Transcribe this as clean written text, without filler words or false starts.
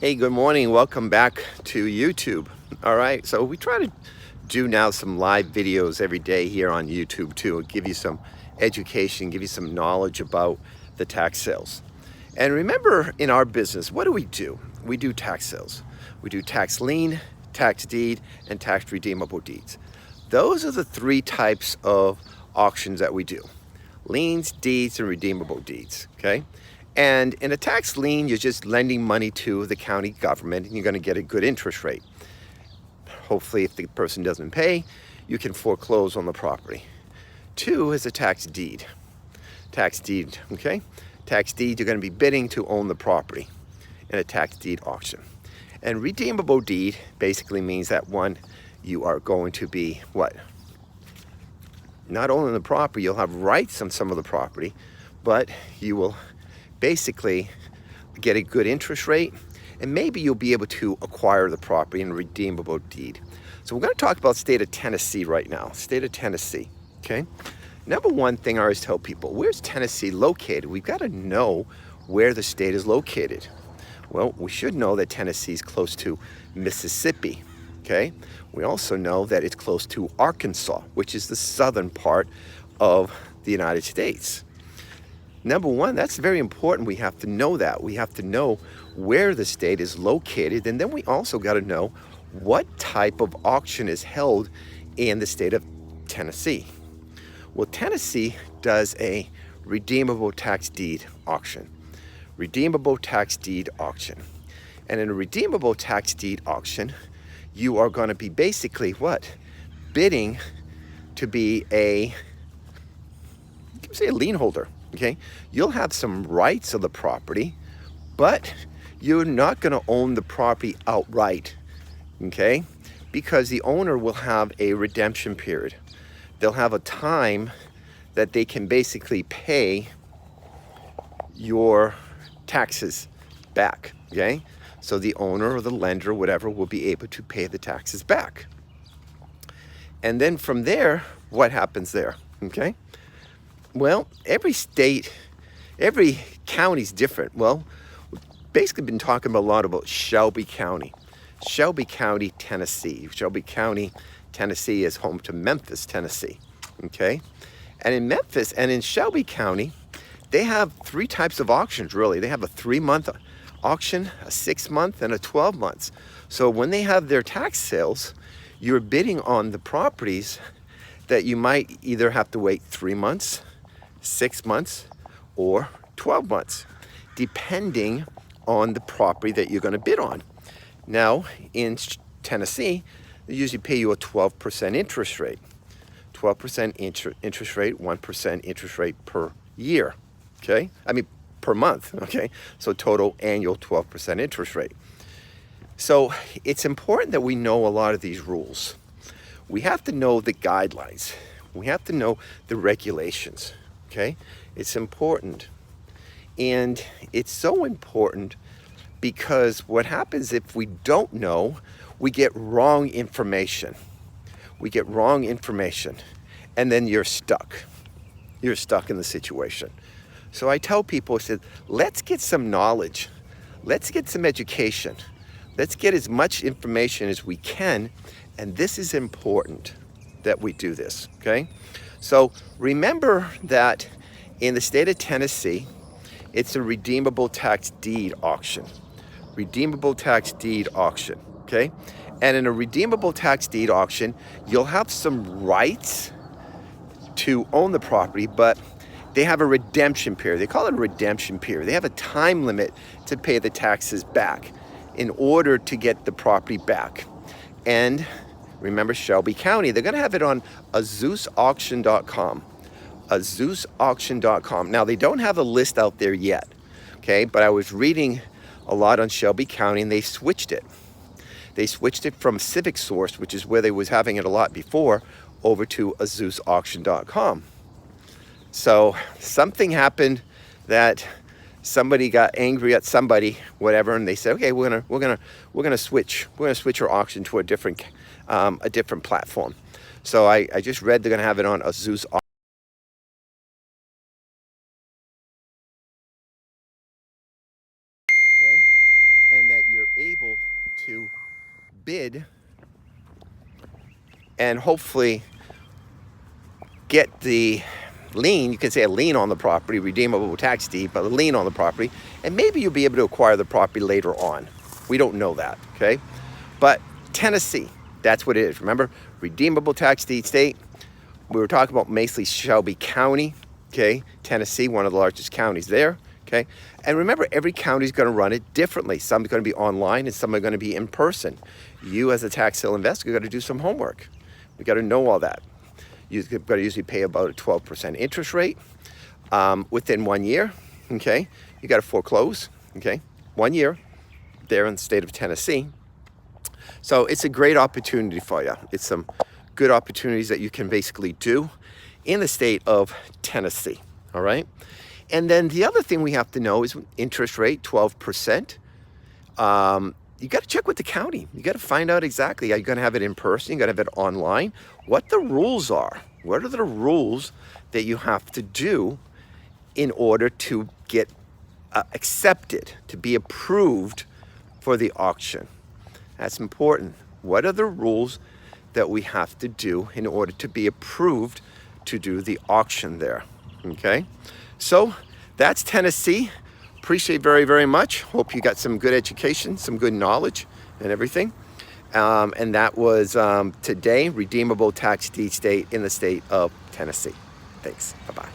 Hey, good morning. Welcome back to YouTube. All right, so we try to do now some live videos every day here on YouTube too, give you some education, give you some knowledge about the tax sales. And remember, in our business, what do? We do tax sales. We do tax lien, tax deed, and tax redeemable deeds. Those are the three types of auctions that we do: liens, deeds, and redeemable deeds, okay? And in a tax lien, you're just lending money to the county government and you're going to get a good interest rate. Hopefully, if the person doesn't pay, you can foreclose on the property. Two is a tax deed. Tax deed, okay? Tax deed, you're going to be bidding to own the property in a tax deed auction. And redeemable deed basically means that one, you are going to be what? Not owning the property, you'll have rights on some of the property, but you will basically get a good interest rate, and maybe you'll be able to acquire the property in a redeemable deed. So we're going to talk about state of Tennessee right now. State of Tennessee, okay? Number one thing I always tell people, where's Tennessee located? We've got to know where the state is located. Well, we should know that Tennessee is close to Mississippi, okay? We also know that it's close to Arkansas, which is the southern part of the United States. Number one, that's very important. We have to know that. We have to know where the state is located. And then we also got to know what type of auction is held in the state of Tennessee. Well, Tennessee does a redeemable tax deed auction. Redeemable tax deed auction. And in a redeemable tax deed auction, you are going to be basically what? Bidding to be you can say a lien holder. Okay, you'll have some rights of the property, but you're not going to own the property outright, okay? Because the owner will have a redemption period. They'll have a time that they can basically pay your taxes back, okay? So the owner or the lender, whatever, will be able to pay the taxes back. And then from there, what happens there, okay? Well, every state, every county's different. Well, we've basically been talking a lot about Shelby County. Shelby County, Tennessee. Shelby County, Tennessee is home to Memphis, Tennessee. Okay? And in Memphis and in Shelby County, they have three types of auctions, really. They have a 3-month auction, a 6-month, and a 12 months. So when they have their tax sales, you're bidding on the properties that you might either have to wait 3 months, 6 months, or 12 months, depending on the property that you're going to bid on. Now, in Tennessee, they usually pay you a 12% interest rate. 12% interest rate, 1% interest rate per year, okay? I mean, per month, okay? So total annual 12% interest rate. So it's important that we know a lot of these rules. We have to know the guidelines. We have to know the regulations. Okay, it's important. And it's so important because what happens if we don't know, we get wrong information. We get wrong information, and then you're stuck. You're stuck in the situation. So I tell people, I said, let's get some knowledge. Let's get some education. Let's get as much information as we can. And this is important that we do this, okay? So remember that in the state of Tennessee, it's a redeemable tax deed auction. Redeemable tax deed auction, okay? And in a redeemable tax deed auction, you'll have some rights to own the property, but they have a redemption period. They call it a redemption period. They have a time limit to pay the taxes back in order to get the property back. And remember Shelby County, they're going to have it on AzeusAuction.com. AzeusAuction.com. Now, they don't have a list out there yet, okay? But I was reading a lot on Shelby County, and they switched it. They switched it from Civic Source, which is where they was having it a lot before, over to AzeusAuction.com. So something happened that somebody got angry at somebody, whatever, and they said, okay, we're gonna switch our auction to a different platform. So I just read they're gonna have it on Azeus Auction. Okay, and that you're to bid and hopefully get the lien, you can say a lien on the property, redeemable tax deed, but a lien on the property, and maybe you'll be able to acquire the property later on. We don't know that, okay? But Tennessee, that's what it is. Remember, redeemable tax deed state. We were talking about basically Shelby County, okay? Tennessee, one of the largest counties there, okay? And remember, every county is going to run it differently. Some are going to be online and some are going to be in person. You as a tax sale investor, got to do some homework. We got to know all that. You've got to usually pay about a 12% interest rate within 1 year, okay? You got to foreclose, okay? 1 year there in the state of Tennessee. So it's a great opportunity for you. It's some good opportunities that you can basically do in the state of Tennessee, all right? And then the other thing we have to know is interest rate, 12%. You got to check with the county. You got to find out exactly. Are you going to have it in person? You got to have it online? What the rules are? What are the rules that you have to do in order to get accepted, to be approved for the auction? That's important. What are the rules that we have to do in order to be approved to do the auction there? Okay, so that's Tennessee. Appreciate very, very much. Hope you got some good education, some good knowledge and everything. And that was today, redeemable tax deed state in the state of Tennessee. Thanks. Bye-bye.